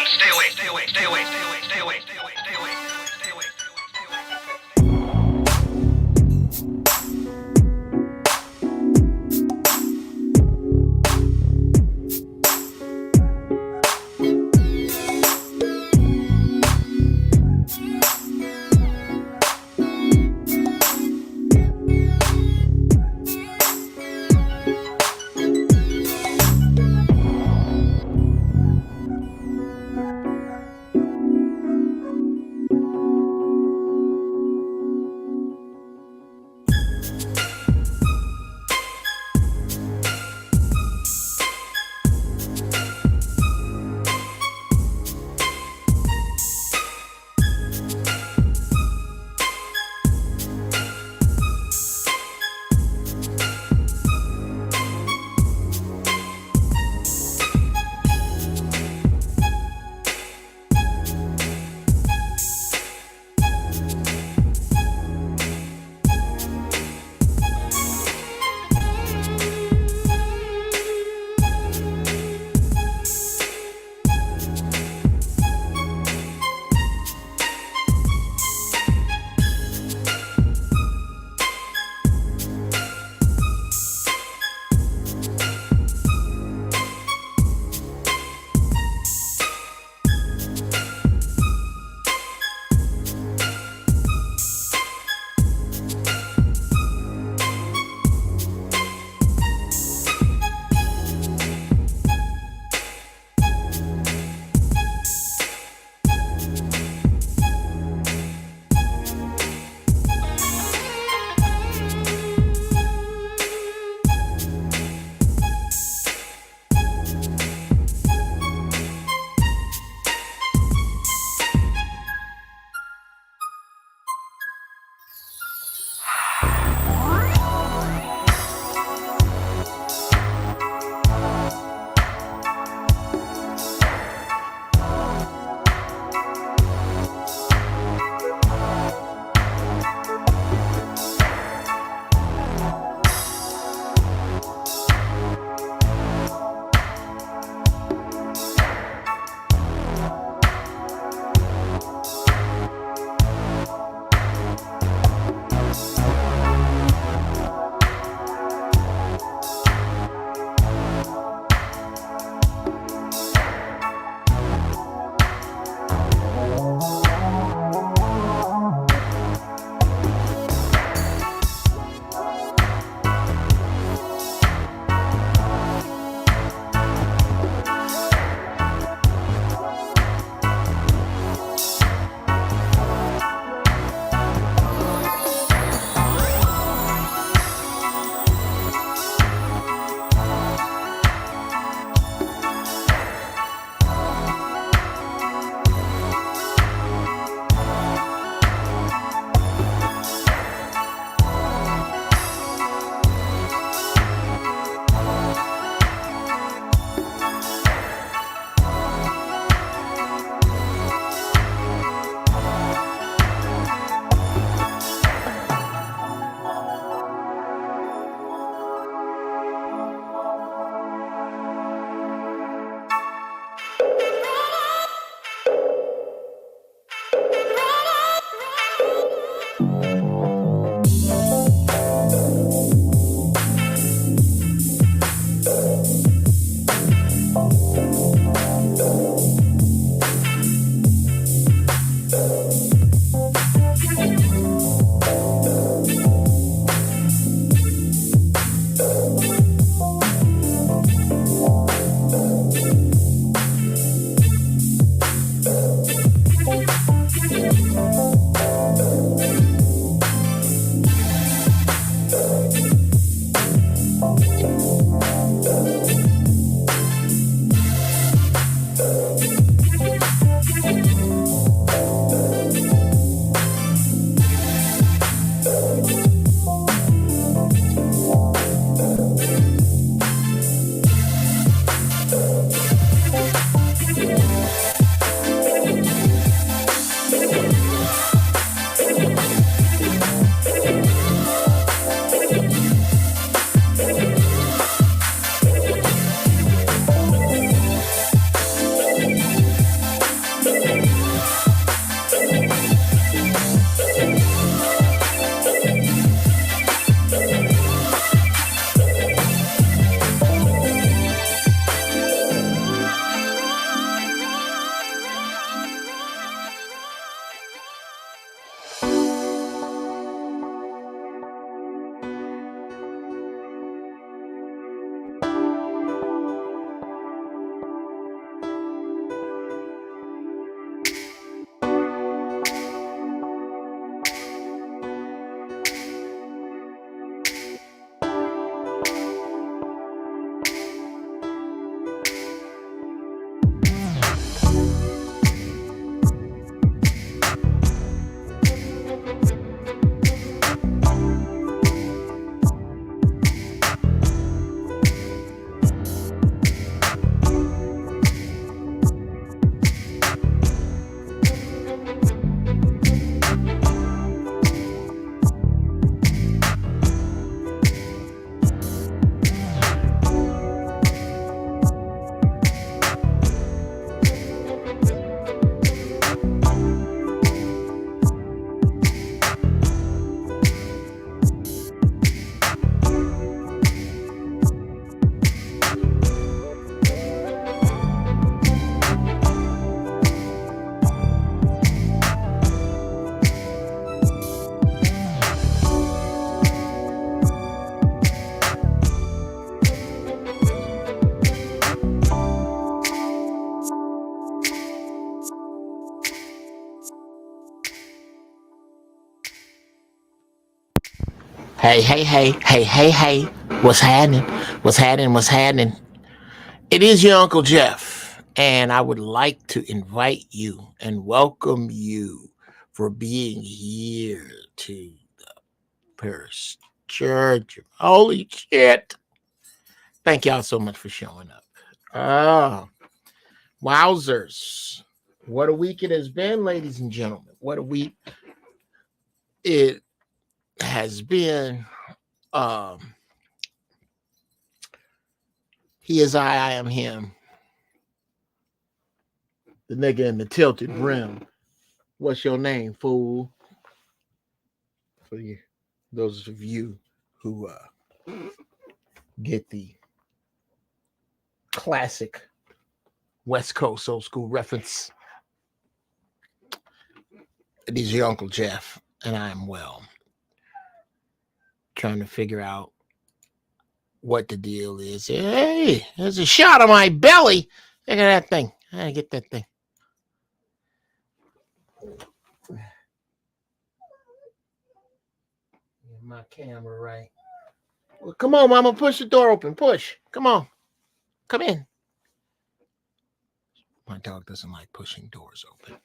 One, stay away, stay away, stay away, stay away, stay away, stay away, stay away, stay away, stay away, stay away, stay away. Hey. What's happening? What's happening? It is your Uncle Jeff, and I would like to invite you and welcome you for being here to the Parish Church. Holy shit. Thank y'all so much for showing up. Oh, wowzers. What a week it has been, ladies and gentlemen. What a week it has been. Um, He is I am him. The nigga in the tilted brim. What's your name, fool? For you, those of you who get the classic West Coast old school reference, it is your Uncle Jeff, and I am well. Trying to figure out what the deal is. Hey, there's a shot on my belly. Look at that thing. I gotta get that thing. Get my camera right. Well, come on, mama. Push the door open. Push. Come on. Come in. My dog doesn't like pushing doors open.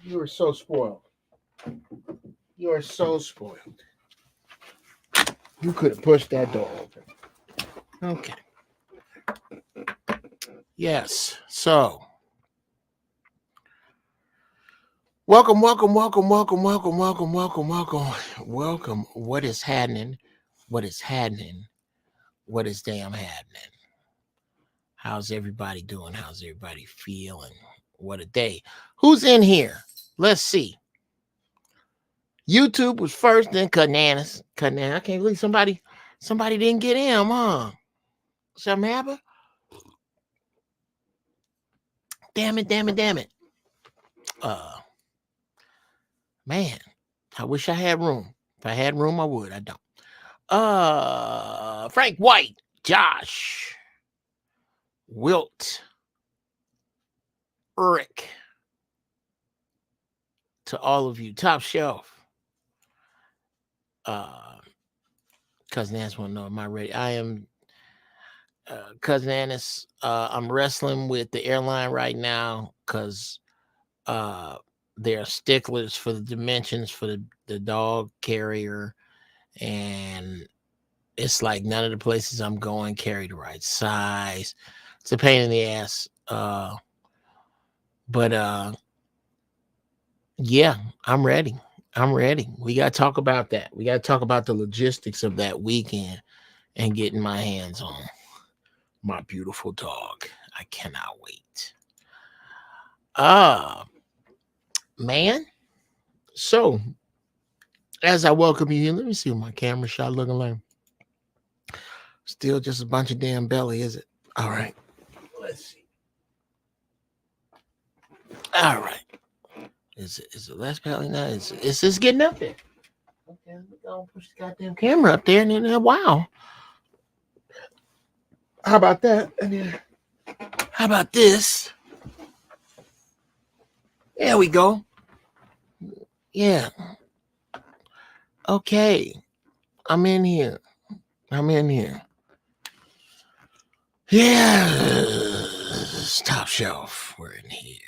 You are so spoiled. You are so spoiled. You could have pushed that door open. Okay. Yes. So, welcome. What is happening? What is happening? What is damn happening? How's everybody doing? How's everybody feeling? What a day. Who's in here? Let's see. YouTube was first, then Cananas. I can't believe somebody didn't get him, huh? Something happened? Damn it. Man, I wish I had room. If I had room, I would. I don't. Frank White, Josh, Wilt, Rick, to all of you, top shelf. Cousin Annis want to know, am I ready? I am. Cousin Annis, I'm wrestling with the airline right now because they're sticklers for the dimensions for the dog carrier, and it's like none of the places I'm going carry the right size. It's a pain in the ass. But yeah, I'm ready. We got to talk about that. We got to talk about the logistics of that weekend and getting my hands on my beautiful dog. I cannot wait. Man. So, as I welcome you here, let me see what my camera shot looking like. Still just a bunch of damn belly, is it? All right. Let's see. All right. Is it less belly now? Is this getting up there? Okay, let me go and push the goddamn camera up there, and then wow. How about that? And then, how about this? There we go. Yeah. Okay. I'm in here. Yes. Top shelf. We're in here.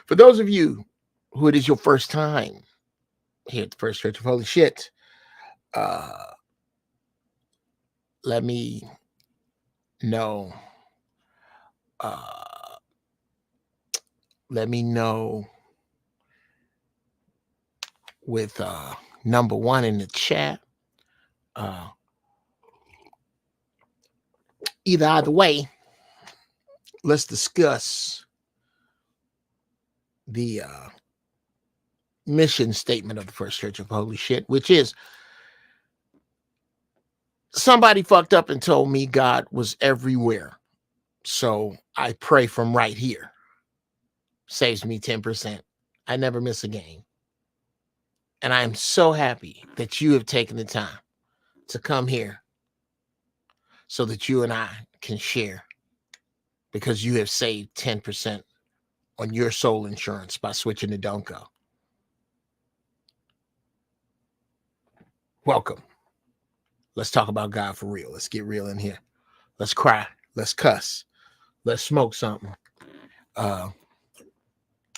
For those of you who it is your first time here at the First Church of Holy Shit, let me know. Let me know with number one in the chat. Either way, let's discuss the mission statement of the First Church of Holy Shit, which is somebody fucked up and told me God was everywhere. So I pray from right here. Saves me 10%. I never miss a game. And I am so happy that you have taken the time to come here so that you and I can share, because you have saved 10% on your soul insurance by switching to Don't Go. Welcome. Let's talk about God for real. Let's get real in here. Let's cry. Let's cuss. Let's smoke something.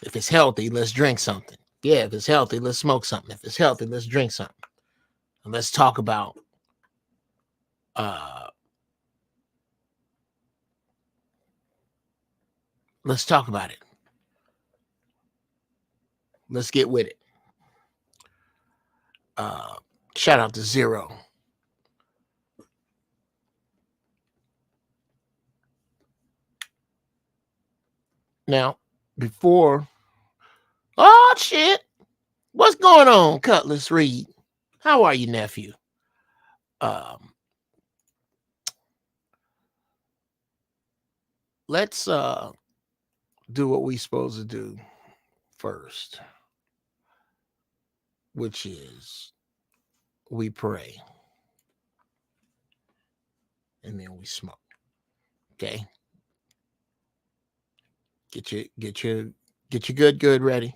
If it's healthy, let's drink something. Yeah, if it's healthy, let's smoke something. If it's healthy, let's drink something. And let's talk about let's talk about it. Let's get with it. Shout out to Zero. Now, before, oh shit, what's going on, Cutlass Reed? How are you, nephew? Let's do what we supposed to do first, which is we pray and then we smoke. Okay. Get your good ready.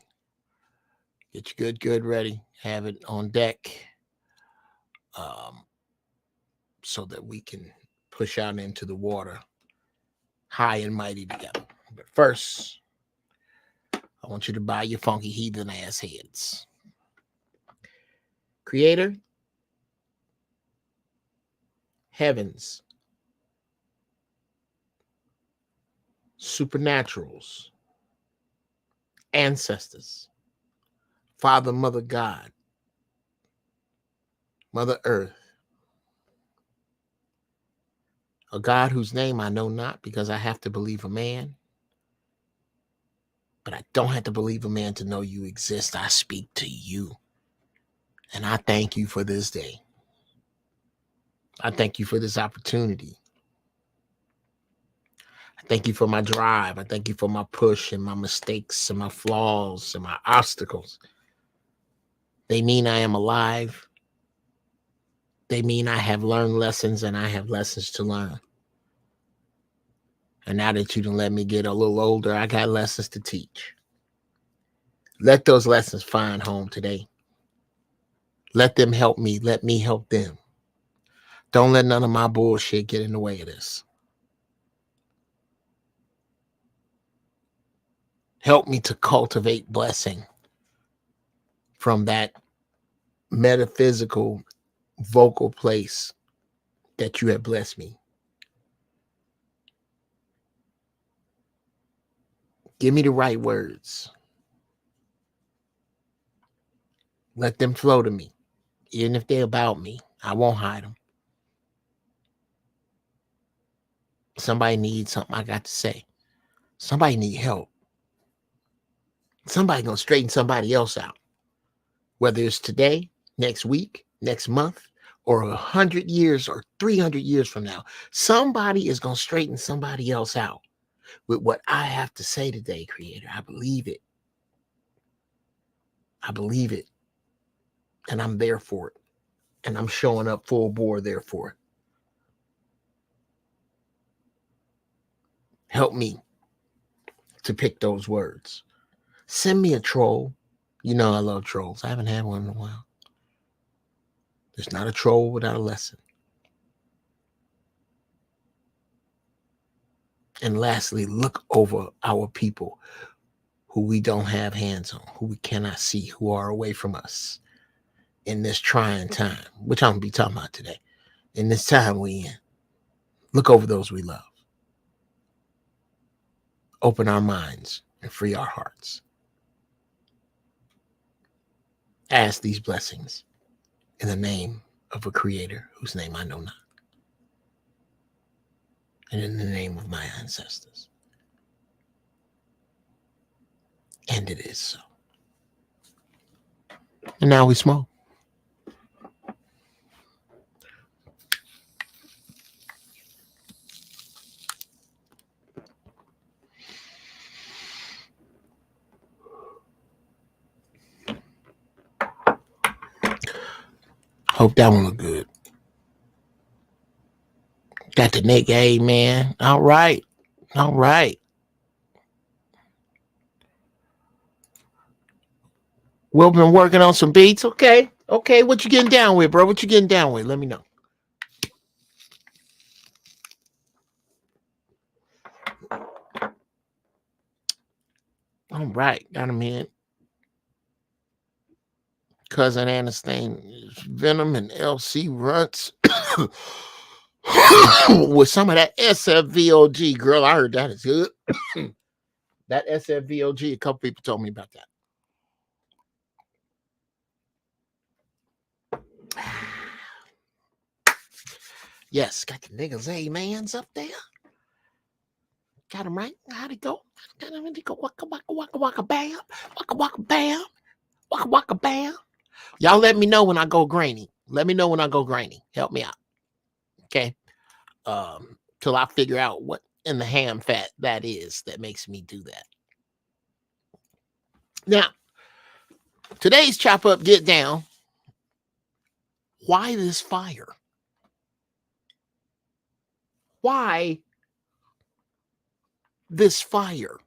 Get your good ready. Have it on deck. So that we can push out into the water high and mighty together. But first, I want you to bow your funky heathen ass heads. Creator, heavens, supernaturals, ancestors, Father, Mother God, Mother Earth, a God whose name I know not because I have to believe a man, but I don't have to believe a man to know you exist. I speak to you, and I thank you for this day. I thank you for this opportunity. I thank you for my drive. I thank you for my push and my mistakes and my flaws and my obstacles. They mean I am alive. They mean I have learned lessons and I have lessons to learn. And now that you done let me get a little older, I got lessons to teach. Let those lessons find home today. Let them help me. Let me help them. Don't let none of my bullshit get in the way of this. Help me to cultivate blessing from that metaphysical vocal place that you have blessed me. Give me the right words. Let them flow to me. Even if they're about me, I won't hide them. Somebody needs something I got to say. Somebody need help. Somebody gonna straighten somebody else out. Whether it's today, next week, next month, or 100 years or 300 years from now, somebody is gonna straighten somebody else out with what I have to say today, Creator. I believe it. I believe it. And I'm there for it. And I'm showing up full bore there for it. Help me to pick those words. Send me a troll. You know I love trolls. I haven't had one in a while. There's not a troll without a lesson. And lastly, look over our people who we don't have hands on, who we cannot see, who are away from us in this trying time, which I'm going to be talking about today. In this time we in, look over those we love. Open our minds and free our hearts. Ask these blessings in the name of a creator whose name I know not. And in the name of my ancestors. And it is so. And now we smoke. Hope that one look good. Got the Nick A, man. All right. All right. We've been working on some beats. Okay. Okay, what you getting down with, bro? What you getting down with? Let me know. All right, got him in. Cousin Anna's thing is Venom and LC Runts with some of that SFVOG. Girl, I heard that is good. That SFVOG, a couple people told me about that. Yes, got the niggas amens up there. Got him right. How'd it go? Got him. Go waka waka waka waka bam. Waka waka bam. Waka waka bam. Y'all let me know when I go grainy. Let me know when I go grainy. Help me out. Okay. Till I figure out what in the ham fat that is that makes me do that. Now, today's chop up, get down. Why this fire? Why this fire?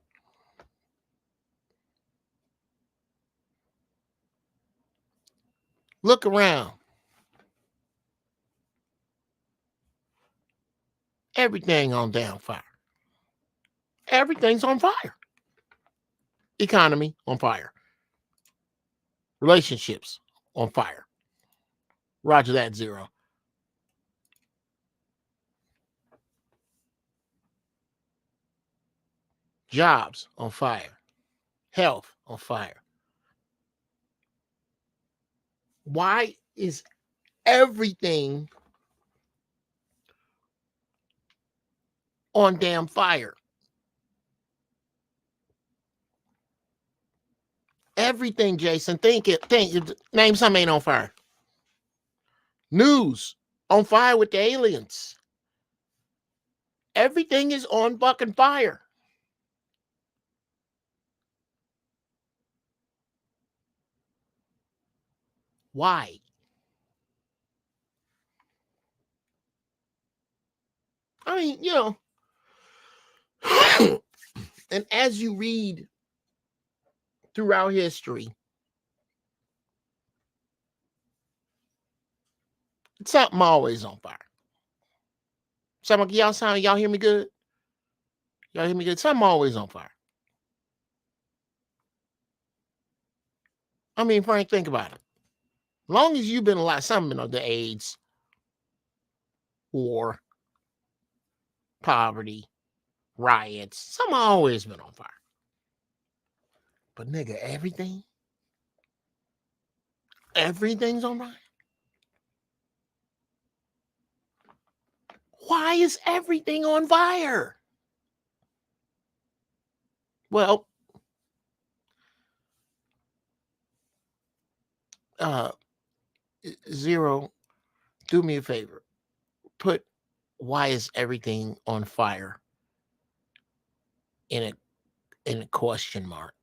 Look around. Everything on damn fire. Everything's on fire. Economy on fire. Relationships on fire. Roger that, Zero. Jobs on fire. Health on fire. Why is everything on damn fire? Everything, Jason. Think it. Name something ain't on fire. News on fire with the aliens. Everything is on fucking fire. Why? I mean, you know, and as you read throughout history, something always on fire. Something, y'all hear me good? Y'all hear me good? Something always on fire. I mean, Frank, think about it. Long as you've been alive, something of the AIDS, war, poverty, riots, something always been on fire. But nigga, everything's on fire. Why is everything on fire? Well, Zero, do me a favor. Put why is everything on fire in a question mark.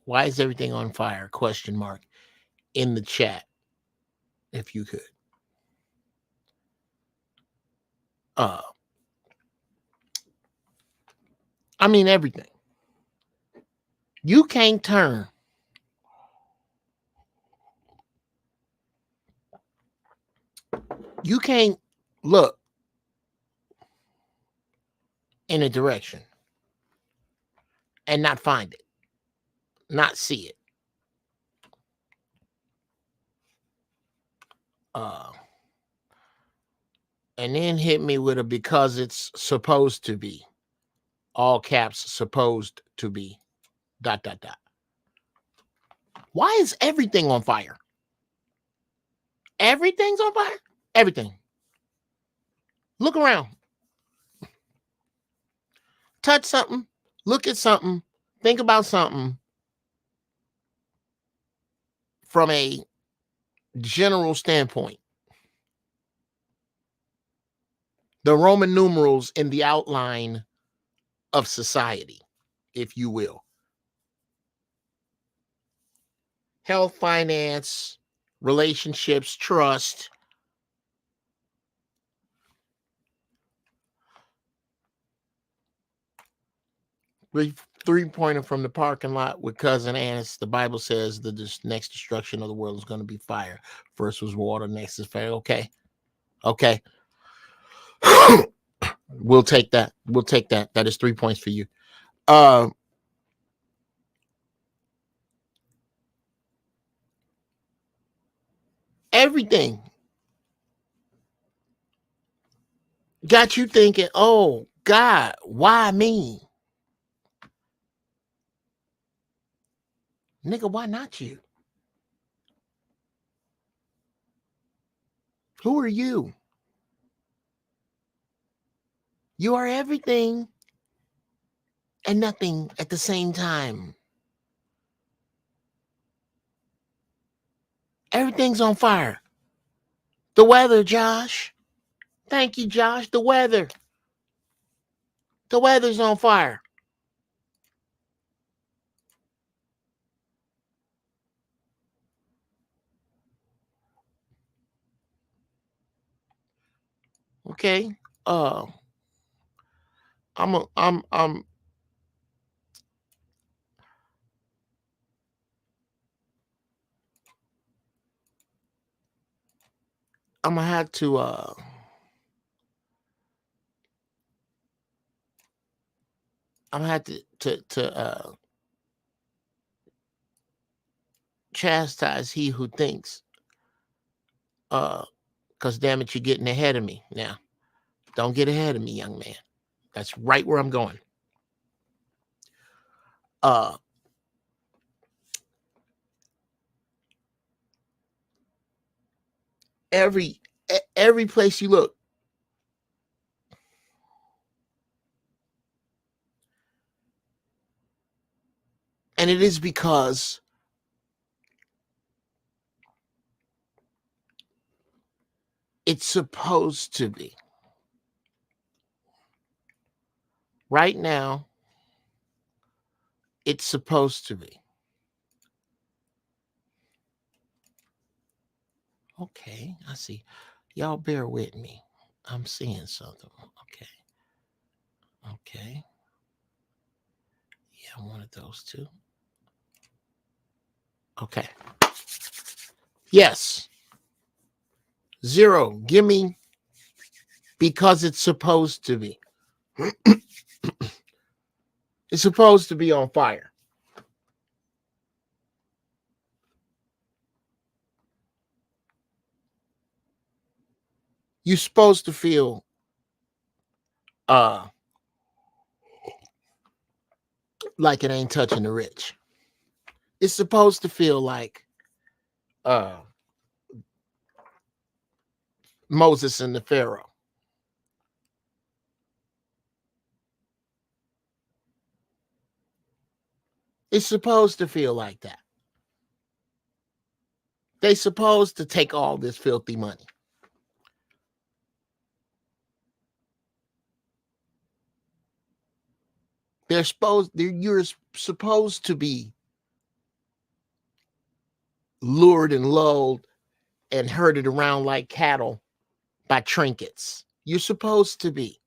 Why is everything on fire? Question mark in the chat, if you could. I mean everything. You can't turn. You can't look in a direction and not find it, not see it. And then hit me with a because it's supposed to be. All caps, supposed to be. ... Why is everything on fire? Everything's on fire? Everything. Look around. Touch something. Look at something. Think about something from a general standpoint. The Roman numerals in the outline of society, if you will. Health, finance, relationships, trust. 3-pointer from the parking lot with cousin Annis. The Bible says the next destruction of the world is going to be fire. First was water, next is fire. Okay. We'll take that. That is 3 points for you. Everything got you thinking, oh God, why me? Nigga, why not you? Who are you? You are everything and nothing at the same time. Everything's on fire. The weather, Josh. Thank you, Josh. The weather. The weather's on fire. Okay. I'm gonna have to chastise he who thinks, because damn it, you're getting ahead of me now. Don't get ahead of me, young man. That's right where I'm going. Every place you look, and it is because it's supposed to be. Right now, it's supposed to be. Okay, I see. Y'all bear with me. I'm seeing something. Okay. Yeah, one of those two. Okay. Yes. 0. Give me because it's supposed to be. It's supposed to be on fire. You're supposed to feel like it ain't touching the rich. It's supposed to feel like Moses and the Pharaoh. It's supposed to feel like that. They supposed to take all this filthy money. You're supposed to be lured and lulled and herded around like cattle by trinkets. You're supposed to be.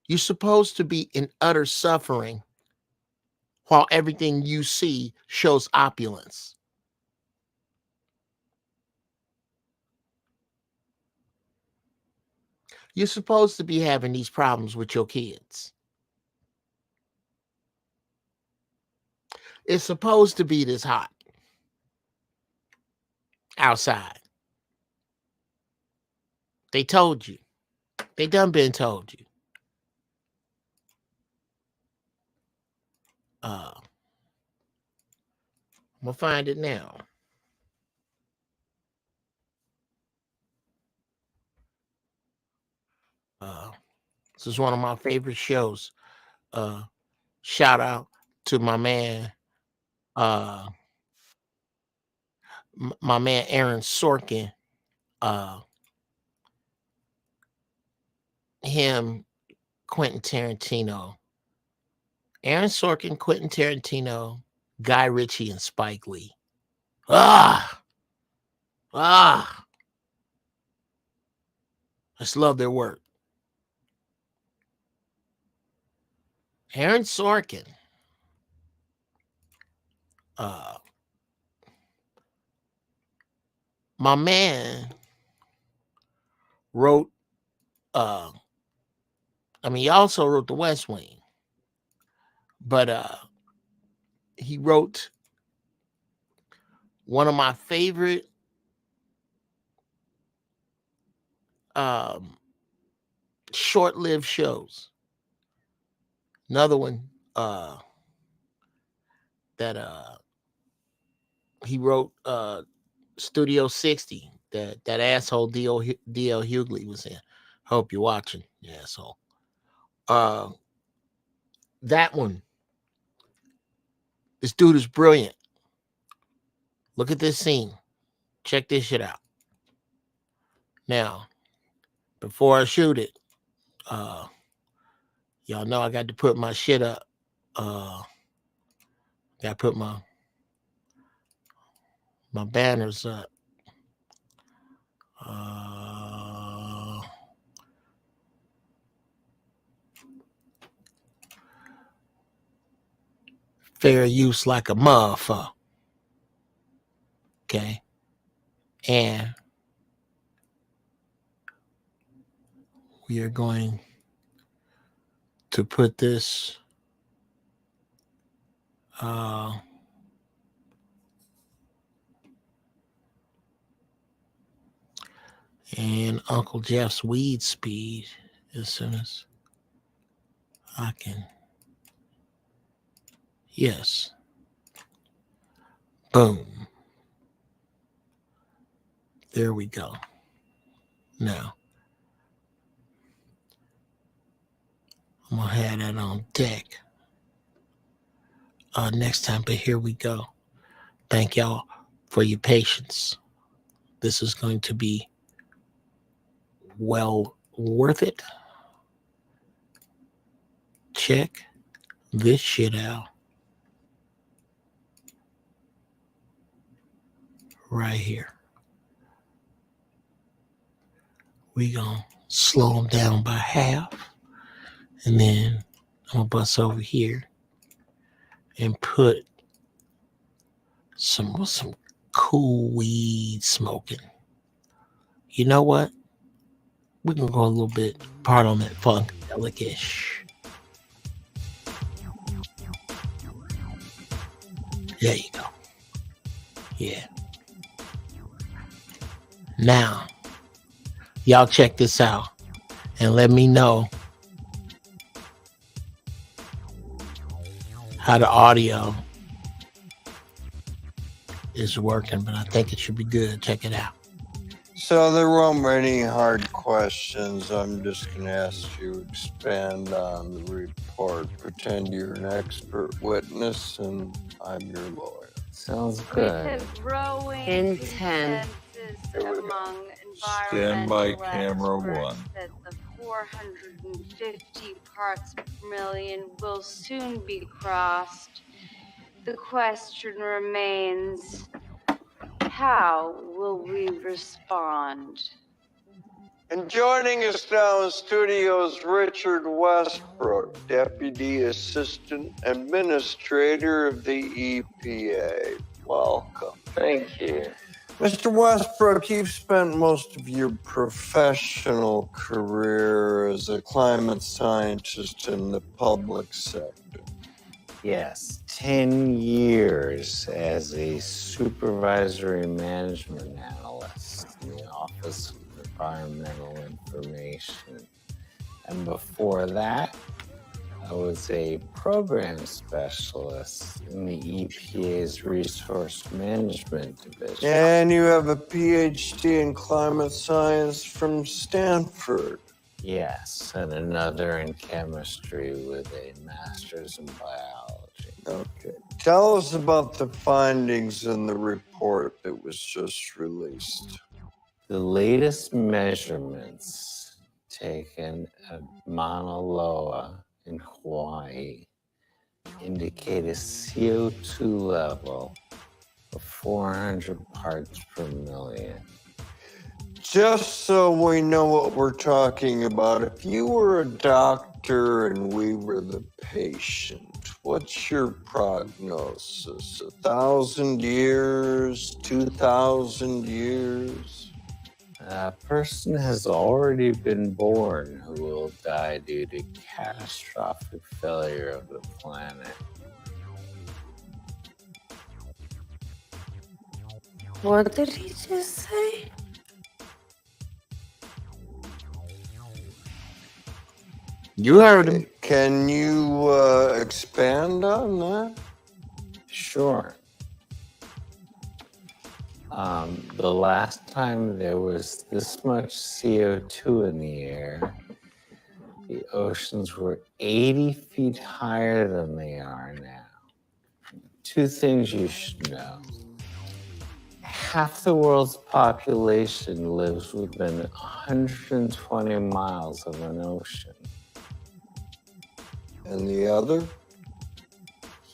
You're supposed to be in utter suffering while everything you see shows opulence. You're supposed to be having these problems with your kids. It's supposed to be this hot outside. They told you. They done been told you. I'm gonna find it now. This is one of my favorite shows. Shout out to my man, my man Aaron Sorkin. Him, Quentin Tarantino. Aaron Sorkin, Quentin Tarantino, Guy Ritchie, and Spike Lee. I just love their work. Aaron Sorkin. My man wrote, he also wrote The West Wing, but he wrote one of my favorite short-lived shows. Another one that he wrote, Studio 60, that asshole D.L. Hughley was in. Hope you're watching, yeah. So that one, this dude is brilliant. Look at this scene. Check this shit out. Now, before I shoot it, y'all know I got to put my shit up. Got to put my banners up. Fair use like a motherfucker. Okay. And we are going to put this in Uncle Jeff's weed speed as soon as I can. Yes. Boom. There we go. Now, I'm going to have that on deck next time, but here we go. Thank y'all for your patience. This is going to be well worth it. Check this shit out. Right here. We gonna slow them down by half. And then I'm gonna bust over here and put some cool weed smoking. You know what? We're gonna go a little bit part on that funkadelic-ish. There you go. Yeah. Now, y'all check this out and let me know how the audio is working, but I think it should be good. Check it out. So there won't be any hard questions. I'm just going to ask you to expand on the report. Pretend you're an expert witness and I'm your lawyer. Sounds good. In 10. Among Stand by camera one. That the 450 parts per million will soon be crossed. The question remains, how will we respond? And joining us now in studio is Richard Westbrook, Deputy Assistant Administrator of the EPA. Welcome. Thank you. Mr. Westbrook, you've spent most of your professional career as a climate scientist in the public sector. Yes, 10 years as a supervisory management analyst in the Office of Environmental Information. And before that, I was a program specialist in the EPA's Resource Management Division. And you have a PhD in climate science from Stanford. Yes, and another in chemistry with a master's in biology. Okay. Tell us about the findings in the report that was just released. The latest measurements taken at Mauna Loa in Hawaii indicate a CO2 level of 400 parts per million. Just so we know what we're talking about, if you were a doctor doctor and we were the patient, what's your prognosis? 1,000 years? 2,000 years? A person has already been born who will die due to catastrophic failure of the planet. What did he just say? You heard him. Can you expand on that? Sure. The last time there was this much CO2 in the air, the oceans were 80 feet higher than they are now. Two things you should know. Half the world's population lives within 120 miles of an ocean. And the other?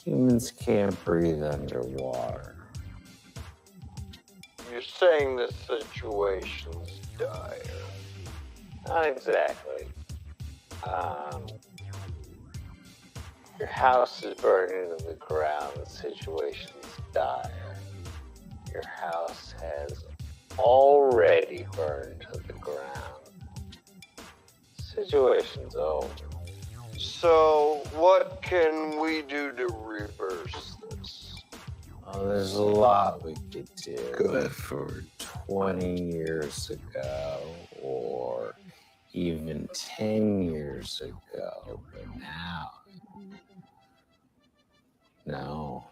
Humans can't breathe underwater. You're saying the situation's dire. Not exactly. Your house is burning to the ground. The situation's dire. Your house has already burned to the ground. Situation's over. So, what can we do to reverse this? Oh, there's a lot we could do. Good. For 20 years ago, or even 10 years ago, but now, no.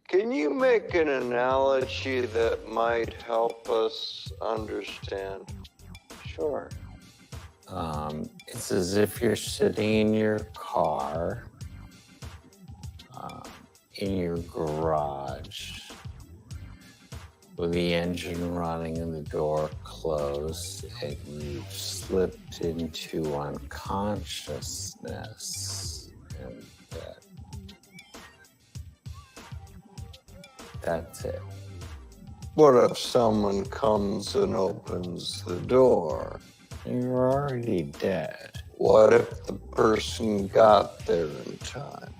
Can you make an analogy that might help us understand? Sure. It's as if you're sitting in your car, in your garage, with the engine running and the door closed, and you've slipped into unconsciousness, and that's it. What if someone comes and opens the door? You're already dead. What if the person got there in time?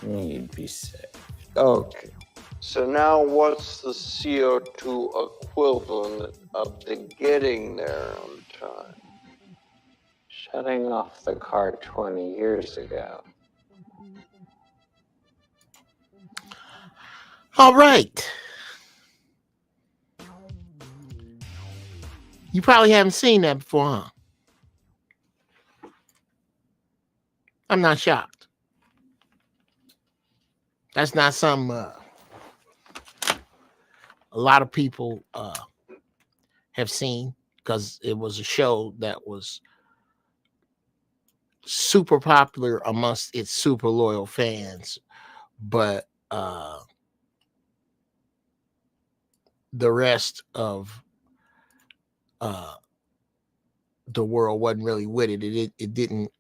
You'd be sick. Okay. So now what's the CO2 equivalent of the getting there on time? Shutting off the car 20 years ago. All right. You probably haven't seen that before, huh? I'm not shocked. That's not something a lot of people have seen, because it was a show that was super popular amongst its super loyal fans, but the rest of the world wasn't really with it. It didn't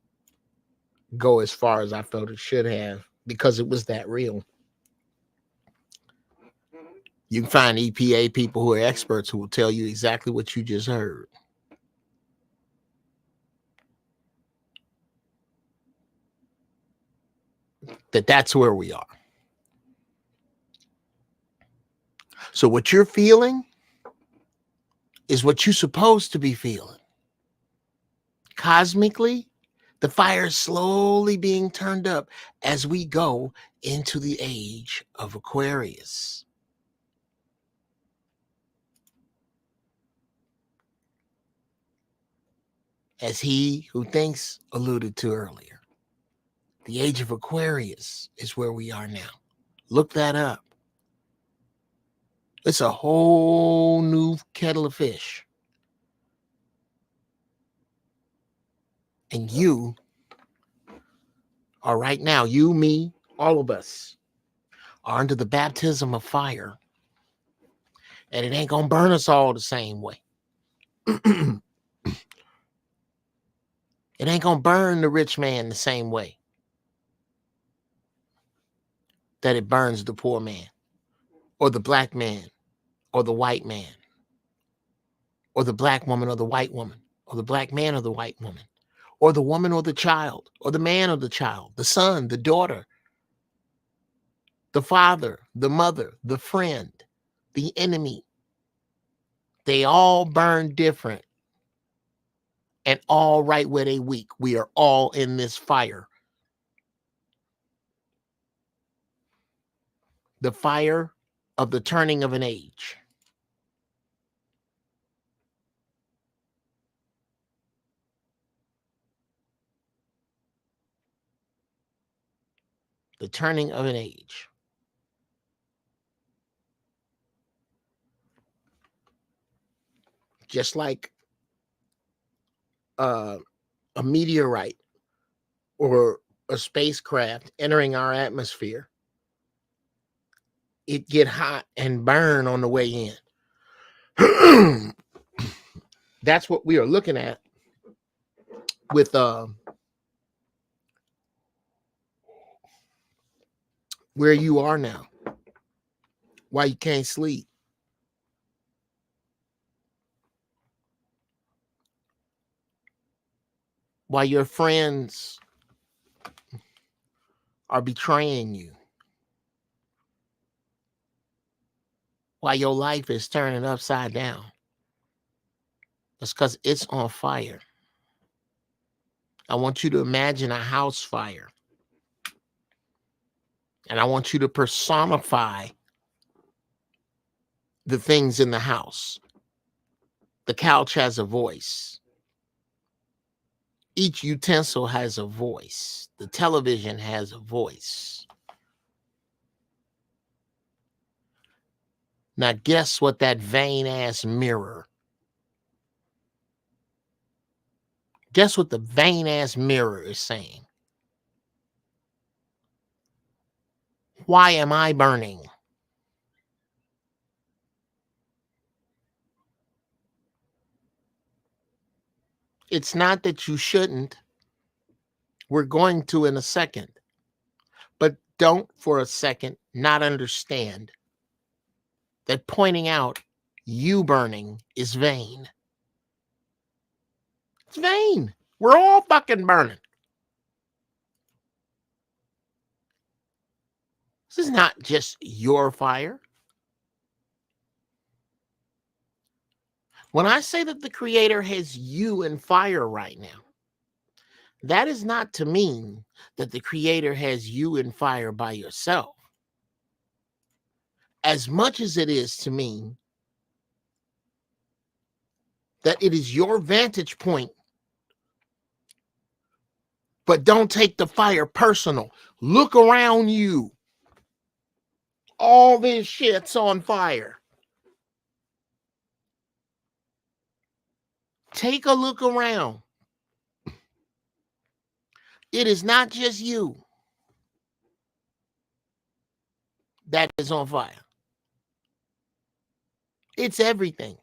go as far as I felt it should have, because it was that real. You can find EPA people who are experts who will tell you exactly what you just heard. That's where we are. So what you're feeling is what you're supposed to be feeling. Cosmically, the fire is slowly being turned up as we go into the age of Aquarius. As he who thinks alluded to earlier, the age of Aquarius is where we are now. Look that up. It's a whole new kettle of fish. And you are right now, you, me, all of us are under the baptism of fire. And it ain't gonna burn us all the same way. It ain't gonna burn the rich man the same way that it burns the poor man, or the black man, or the white man, or the black woman, or the white woman. or the black man or the white woman, or the woman or the child, or the man or the child, the son, the daughter, the father, the mother, the friend, the enemy. They all burn different and all right where they weak. We are all in this fire. The fire of the turning of an age. The turning of an age. Just like a meteorite or a spacecraft entering our atmosphere, it get hot and burn on the way in. That's what we are looking at with where you are now, why you can't sleep, why your friends are betraying you, why your life is turning upside down. It's because it's on fire. I want you to imagine a house fire, and I want you to personify the things in the house. The couch has a voice. Each utensil has a voice. The television has a voice. Now, guess what that vain ass mirror? Guess what the vain ass mirror is saying? Why am I burning? It's not that you shouldn't. We're going to in a second. But don't for a second not understand that pointing out you burning is vain. It's vain. We're all fucking burning. This is not just your fire. When I say that the Creator has you in fire right now, that is not to mean that the Creator has you in fire by yourself. As much as it is to mean that it is your vantage point, but don't take the fire personal. Look around you. All this shit's on fire. Take a look around. It is not just you that is on fire. It's everything.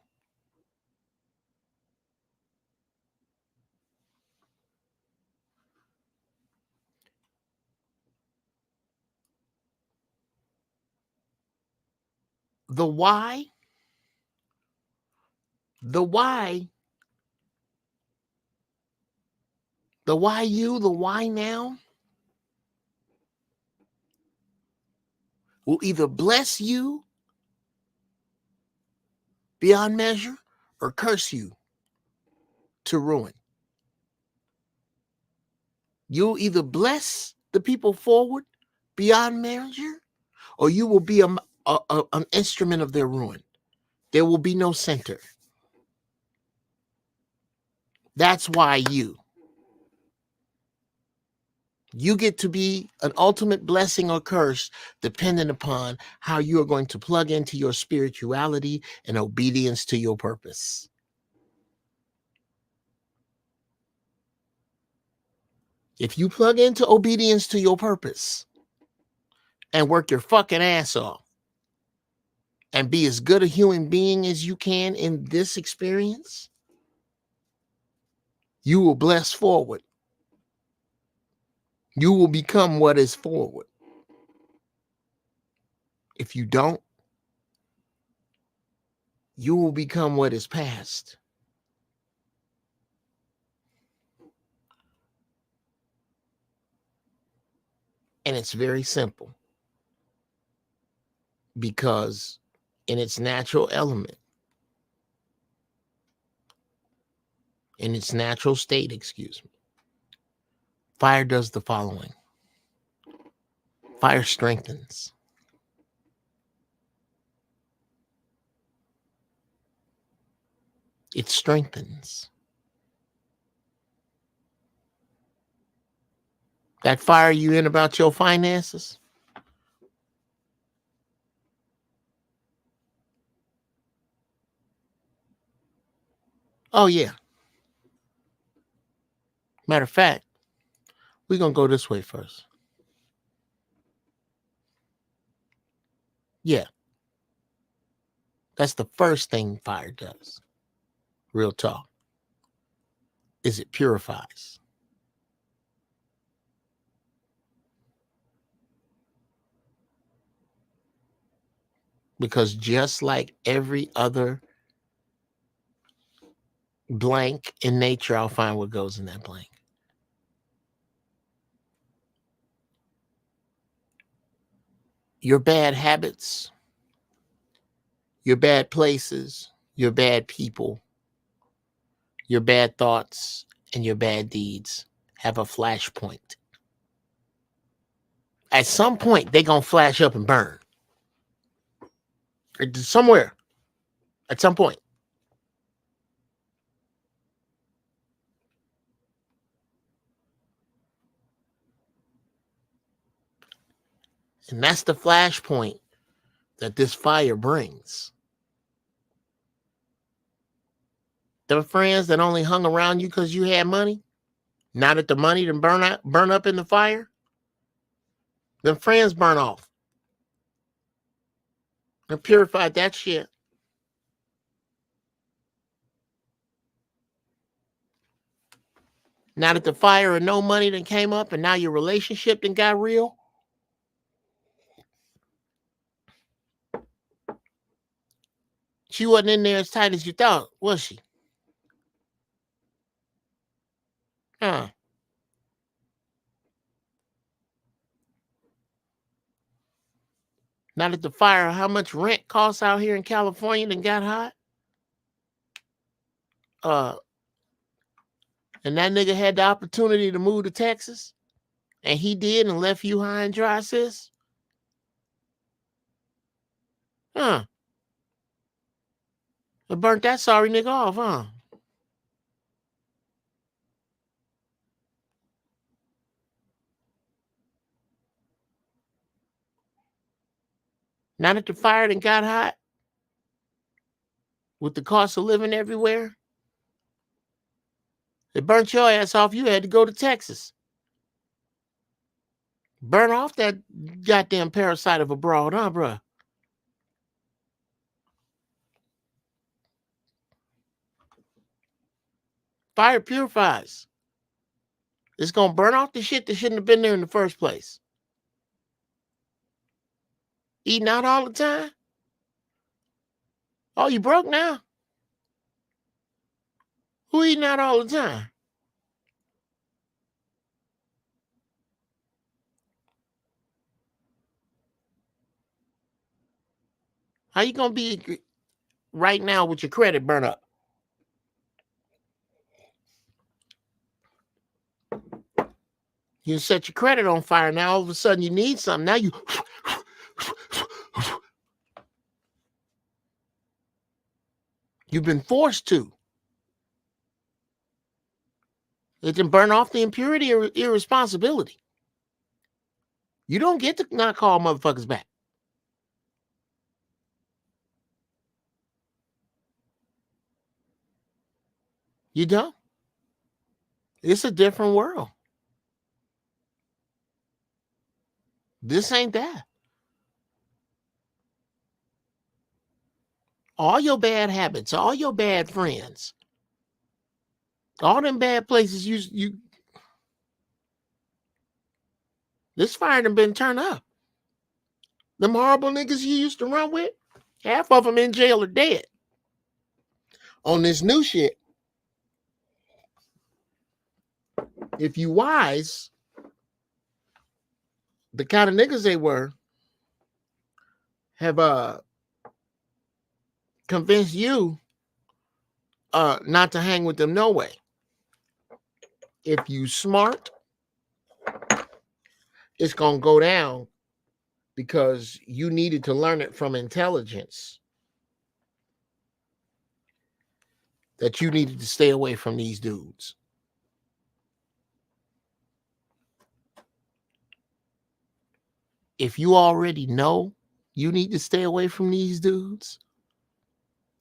The why you, the why now will either bless you beyond measure or curse you to ruin. You'll either bless the people forward beyond measure, or you will be an instrument of their ruin. There will be no center. That's why you get to be an ultimate blessing or curse depending upon how you are going to plug into your spirituality and obedience to your purpose. If you plug into obedience to your purpose and work your fucking ass off and be as good a human being as you can in this experience, you will bless forward. You will become what is forward. If you don't, you will become what is past. And it's very simple. Because in its natural element, in its natural state, fire does the following. Fire strengthens. It strengthens. That fire you in about your finances? Oh, yeah. Matter of fact, we're going to go this way first. Yeah. That's the first thing fire does. Real talk. Is it purifies. Because just like every other blank in nature, I'll find what goes in that blank. Your bad habits, your bad places, your bad people, your bad thoughts, and your bad deeds have a flash point. At some point, they're going to flash up and burn. Somewhere. At some point. And that's the flash point that this fire brings. The friends that only hung around you because you had money, now that the money done burn up in the fire, them friends burn off. And purified that shit. Now that the fire and no money done came up and now your relationship done got real. She wasn't in there as tight as you thought, was she? Huh. Now that the fire, how much rent costs out here in California done got hot? And that nigga had the opportunity to move to Texas. And he did and left you high and dry, sis? Huh. It burnt that sorry nigga off, huh? Now that the fire done got hot, with the cost of living everywhere, it burnt your ass off. You had to go to Texas. Burn off that goddamn parasite of a broad, huh, bruh? Fire purifies. It's going to burn off the shit that shouldn't have been there in the first place. Eating out all the time? Oh, you broke now? Who eating out all the time? How you going to be right now with your credit burn up? You set your credit on fire. Now all of a sudden you need something. Now you've been forced to. It can burn off the impurity or irresponsibility. You don't get to not call motherfuckers back. You don't. It's a different world. This ain't that. All your bad habits, all your bad friends, all them bad places you this fire done been turned up. Them horrible niggas you used to run with, half of them in jail or dead. On this new shit, if you wise, the kind of niggas they were have convinced you not to hang with them no way. If you smart, it's gonna go down because you needed to learn it from intelligence. That you needed to stay away from these dudes. If you already know you need to stay away from these dudes,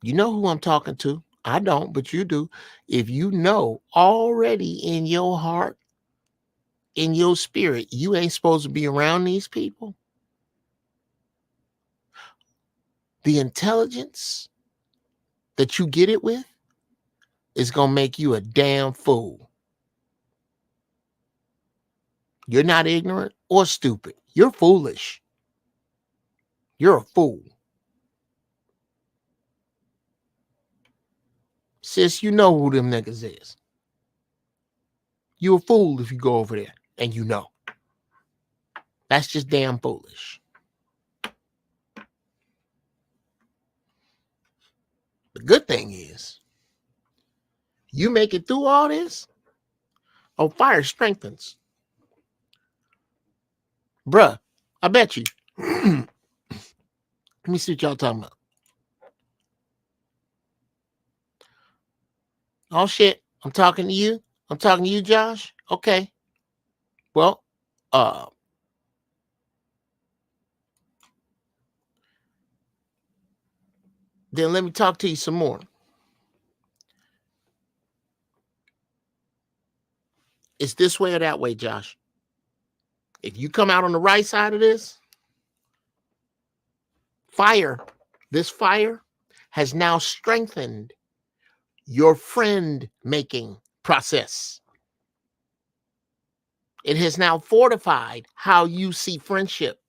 you know who I'm talking to. I don't, but you do. If you know already in your heart, in your spirit, you ain't supposed to be around these people, the intelligence that you get it with is going to make you a damn fool. You're not ignorant or stupid. You're foolish. You're a fool. Sis, you know who them niggas is. You a fool if you go over there and you know. That's just damn foolish. The good thing is, you make it through all this, oh, fire strengthens. Bruh, I bet you. Let me see what y'all talking about. Oh, shit. I'm talking to you. I'm talking to you, Josh. Okay. Well, then let me talk to you some more. It's this way or that way, Josh. If you come out on the right side of this fire has now strengthened your friend making process. It has now fortified how you see friendship,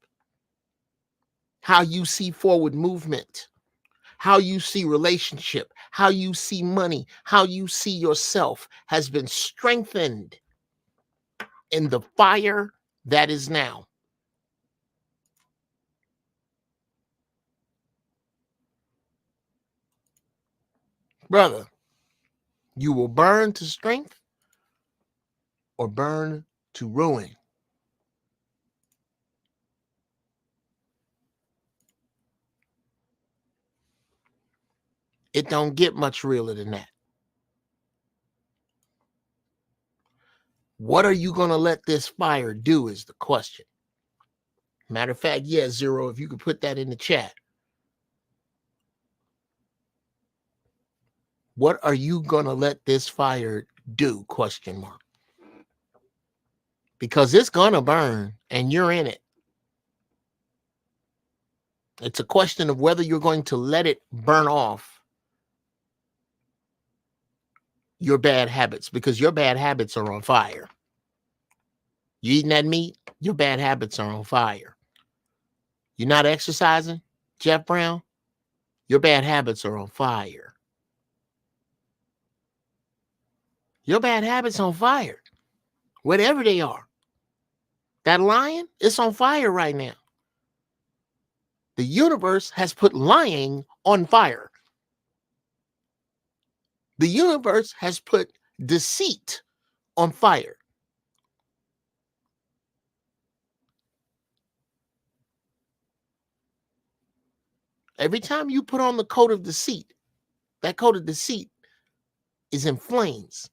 how you see forward movement, how you see relationship, how you see money, how you see yourself has been strengthened in the fire that is now. Brother, you will burn to strength or burn to ruin. It don't get much realer than that. What are you going to let this fire do is the question. Matter of fact, yeah, Zero, if you could put that in the chat. What are you going to let this fire do? Question mark. Because it's going to burn and you're in it. It's a question of whether you're going to let it burn off your bad habits, because your bad habits are on fire. You eating that meat? Your bad habits are on fire. You're not exercising, Jeff Brown? Your bad habits are on fire. Your bad habits on fire. Whatever they are. That lion, it's on fire right now. The universe has put lying on fire. The universe has put deceit on fire. Every time you put on the coat of deceit, that coat of deceit is in flames.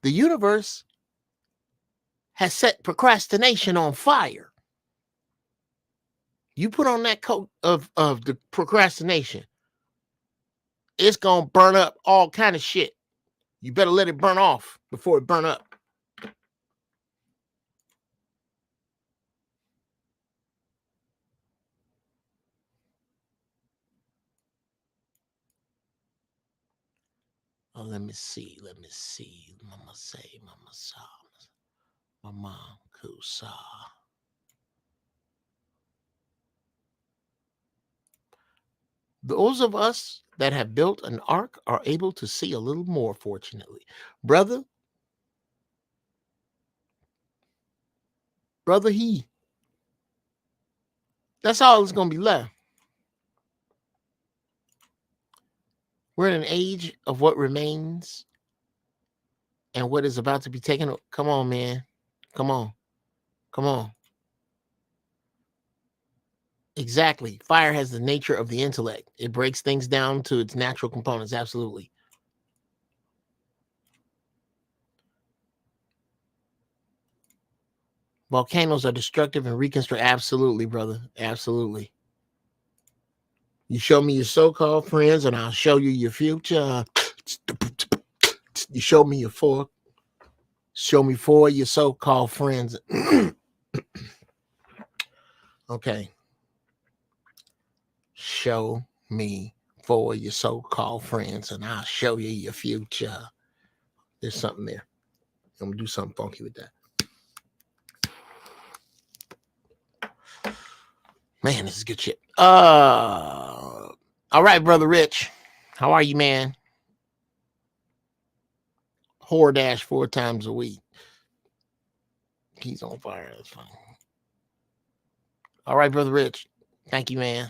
The universe has set procrastination on fire. You put on that coat of the procrastination, it's going to burn up all kind of shit. You better let it burn off before it burn up. Oh, let me see. Mama say, Mama saw. Mama kusa. Those of us that have built an ark are able to see a little more, fortunately. Brother, that's all that's going to be left. We're in an age of what remains and what is about to be taken. Come on, man. Come on. Come on. Exactly. Fire has the nature of the intellect. It breaks things down to its natural components. Absolutely. Volcanoes are destructive and reconstruct. Absolutely, brother. Absolutely. You show me your so-called friends and I'll show you your future. You show me your four. Show me four of your so-called friends. Okay. Show me four of your so-called friends and I'll show you your future. There's something there. I'm going to do something funky with that. Man, this is good shit. All right, Brother Rich. How are you, man? Whore 4 times a week. He's on fire. That's fine. All right, Brother Rich. Thank you, man.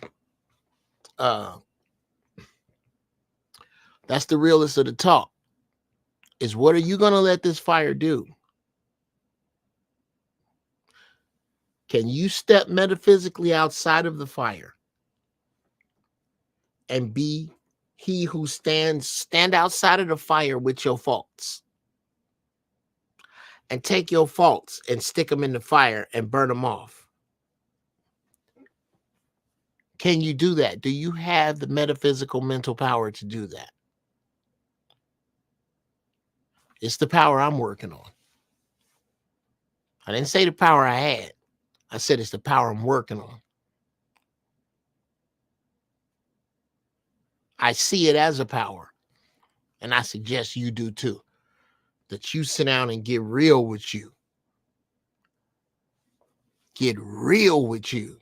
That's the realest of the talk. Is what are you going to let this fire do? Can you step metaphysically outside of the fire and be he who stand outside of the fire with your faults and take your faults and stick them in the fire and burn them off? Can you do that? Do you have the metaphysical mental power to do that? It's the power I'm working on. I didn't say the power I had. I said it's the power I'm working on. I see it as a power, and I suggest you do too. That you sit down and get real with you. Get real with you.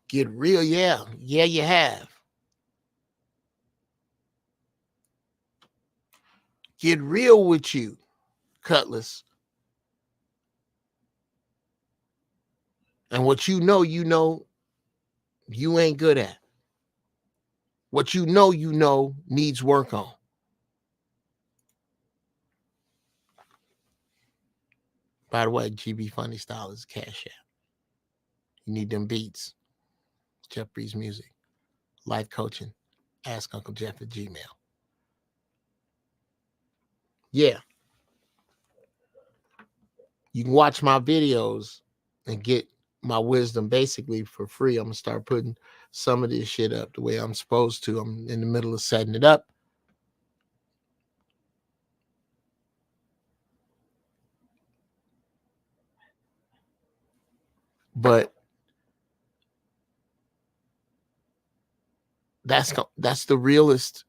Get real, yeah. Yeah, you have. Get real with you, Cutlass. And what you know you ain't good at. What you know needs work on. By the way, GB Funny Style is Cash App. You need them beats. Jeff Breeze Music. Life coaching. Ask Uncle Jeff at Gmail. Yeah. You can watch my videos and get my wisdom basically for free. I'm going to start putting some of this shit up the way I'm supposed to. I'm in the middle of setting it up. But that's the realest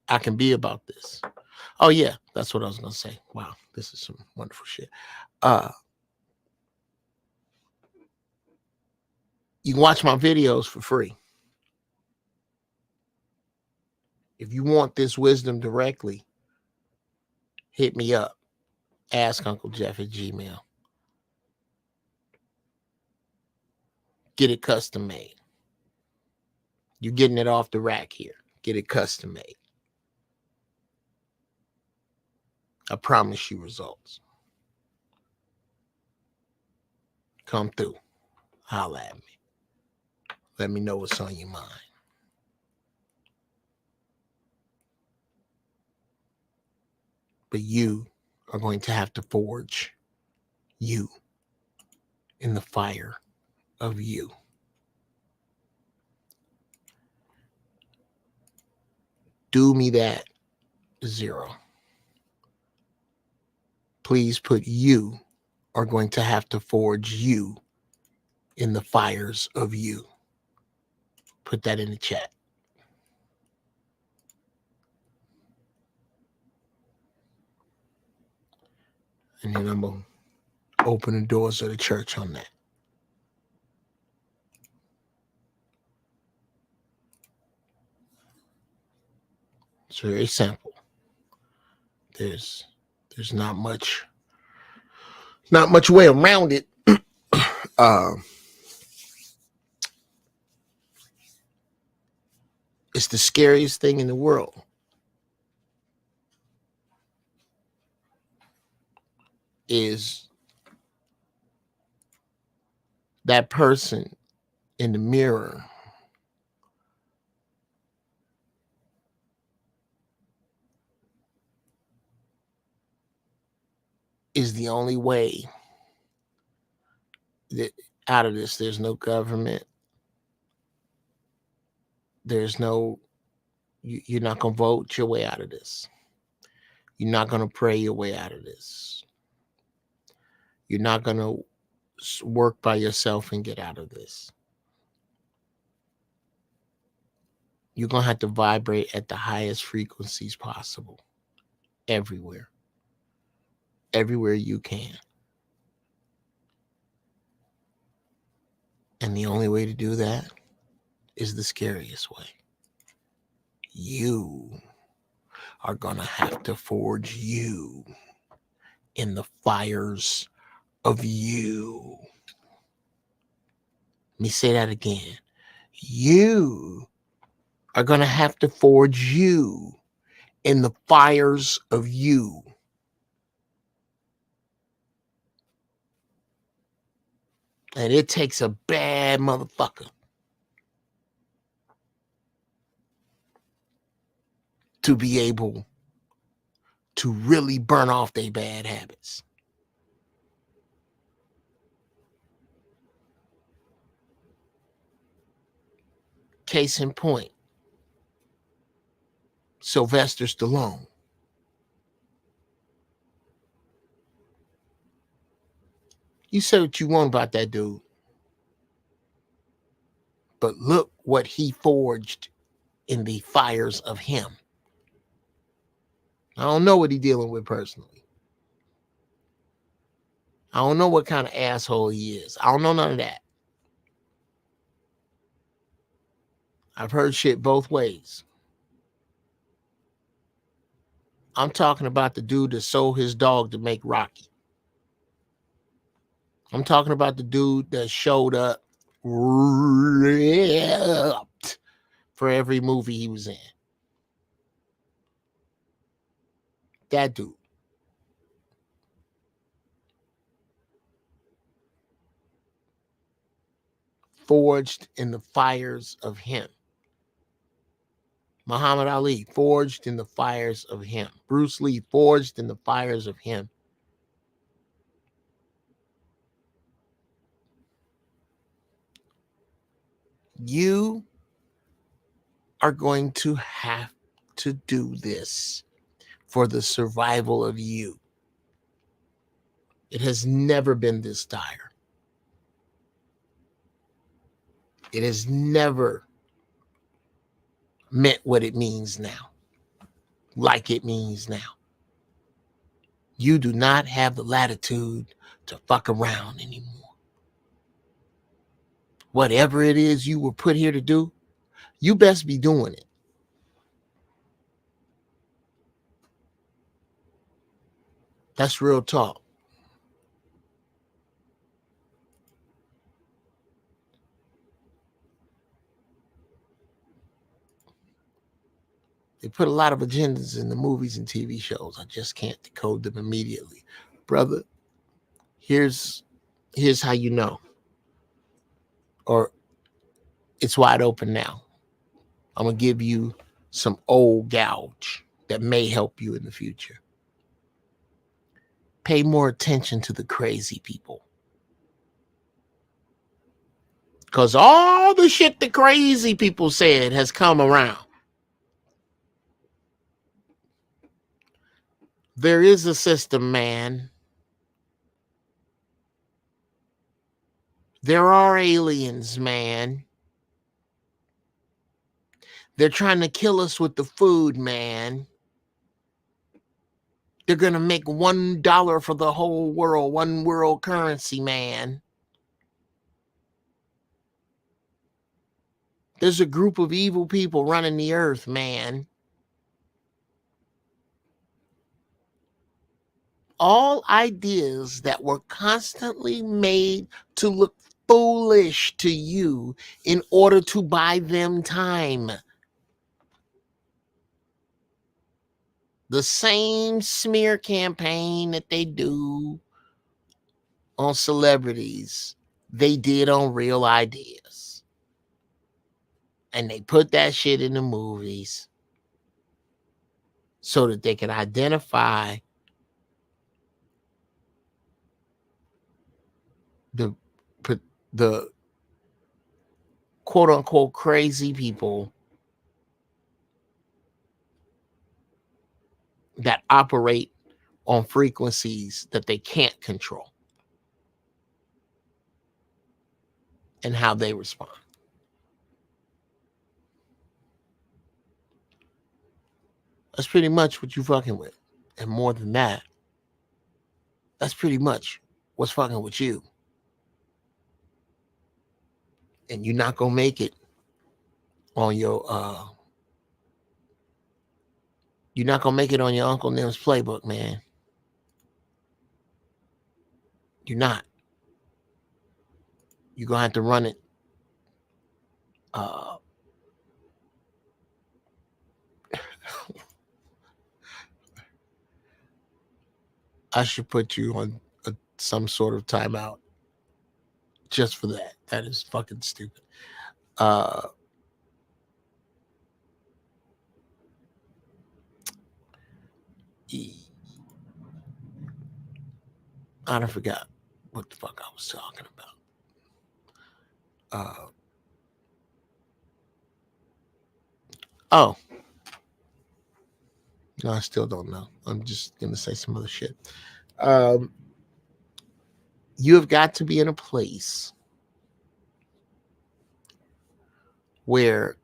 I can be about this. Oh yeah, that's what I was gonna say. Wow, this is some wonderful shit. You can watch my videos for free. If you want this wisdom directly, hit me up. Ask Uncle Jeff at Gmail. Get it custom made. You're getting it off the rack here. Get it custom made. I promise you results. Come through. Holla at me. Let me know what's on your mind. But you are going to have to forge you in the fire of you. Do me that 0. Please put you are going to have to forge you in the fires of you. Put that in the chat. And then I'm going to open the doors of the church on that. It's very simple. There's not much way around it. It's the scariest thing in the world. Is that person in the mirror is the only way that out of this. There's no government. There's no, you're not going to vote your way out of this. You're not going to pray your way out of this. You're not going to work by yourself and get out of this. You're going to have to vibrate at the highest frequencies possible. Everywhere. Everywhere you can. And the only way to do that is the scariest way. You are going to have to forge you in the fires of you. Let me say that again. You are going to have to forge you in the fires of you. And it takes a bad motherfucker to be able to really burn off their bad habits. Case in point, Sylvester Stallone. You say what you want about that dude, but look what he forged in the fires of him. I don't know what he's dealing with personally. I don't know what kind of asshole he is. I don't know none of that. I've heard shit both ways. I'm talking about the dude that sold his dog to make Rocky. I'm talking about the dude that showed up ripped for every movie he was in. That dude. Forged in the fires of him. Muhammad Ali, forged in the fires of him. Bruce Lee, forged in the fires of him. You are going to have to do this for the survival of you. It has never been this dire. It has never meant what it means now, like it means now. You do not have the latitude to fuck around anymore. Whatever it is you were put here to do, you best be doing it. That's real talk. They put a lot of agendas in the movies and TV shows. I just can't decode them immediately. Brother, here's how you know. Or it's wide open now. I'm going to give you some old gouge that may help you in the future. Pay more attention to the crazy people. Because all the shit the crazy people said has come around. There is a system, man. There are aliens, man. They're trying to kill us with the food, man. They're going to make $1 for the whole world, one world currency, man. There's a group of evil people running the earth, man. All ideas that were constantly made to look foolish to you in order to buy them time. The same smear campaign that they do on celebrities, they did on real ideas. And they put that shit in the movies so that they can identify the quote unquote crazy people that operate on frequencies that they can't control and how they respond. That's pretty much what you fucking with. And more than that, that's pretty much what's fucking with you. And you're not gonna make it on your you're not gonna make it on your Uncle Nim's playbook, man. You're not. You're gonna have to run it I should put you on some sort of timeout just for that. That is fucking stupid. I forgot what the fuck I was talking about. Oh. No, I still don't know. I'm just going to say some other shit. You have got to be in a place where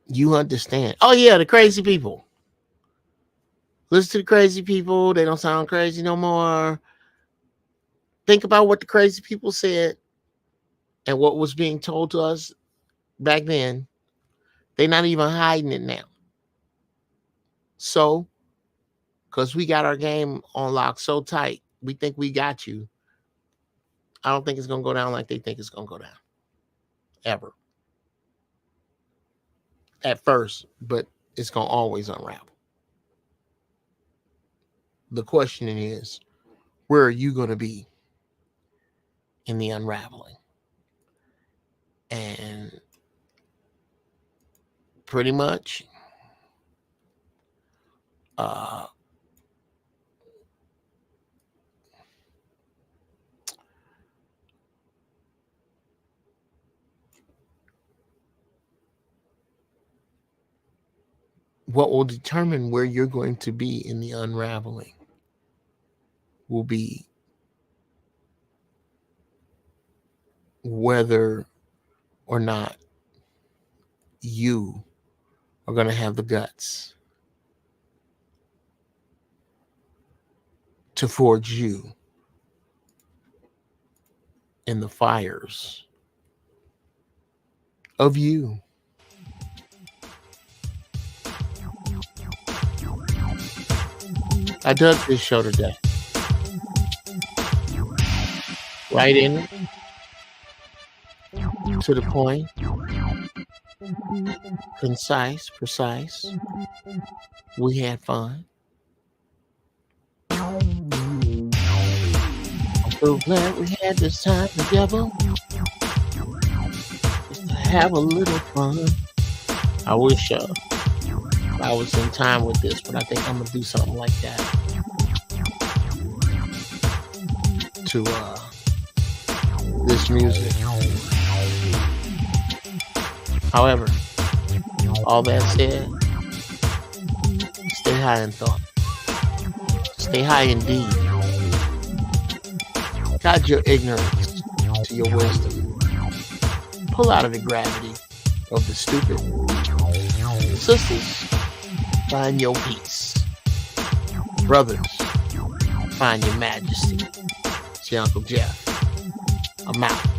you understand. Oh, yeah, the crazy people. Listen to the crazy people. They don't sound crazy no more. Think about what the crazy people said and what was being told to us back then. They're not even hiding it now. So, because we got our game on lock so tight, we think we got you. I don't think it's going to go down like they think it's going to go down. Ever. At first, but it's going to always unravel. The question is, where are you going to be in the unraveling? And pretty much, what will determine where you're going to be in the unraveling will be whether or not you are going to have the guts to forge you in the fires of you. I dug this show today. Right in it. To the point. Concise, precise. We had fun. I'm so glad we had this time together. Just to have a little fun. I wish I was in time with this, but I think I'm gonna do something like that to this music. However, all that said, stay high in thought. Stay high indeed. Guide your ignorance to your wisdom. Pull out of the gravity of the stupid. Sisters, find your peace. Brothers, find your majesty. It's your Uncle Jeff. I'm out.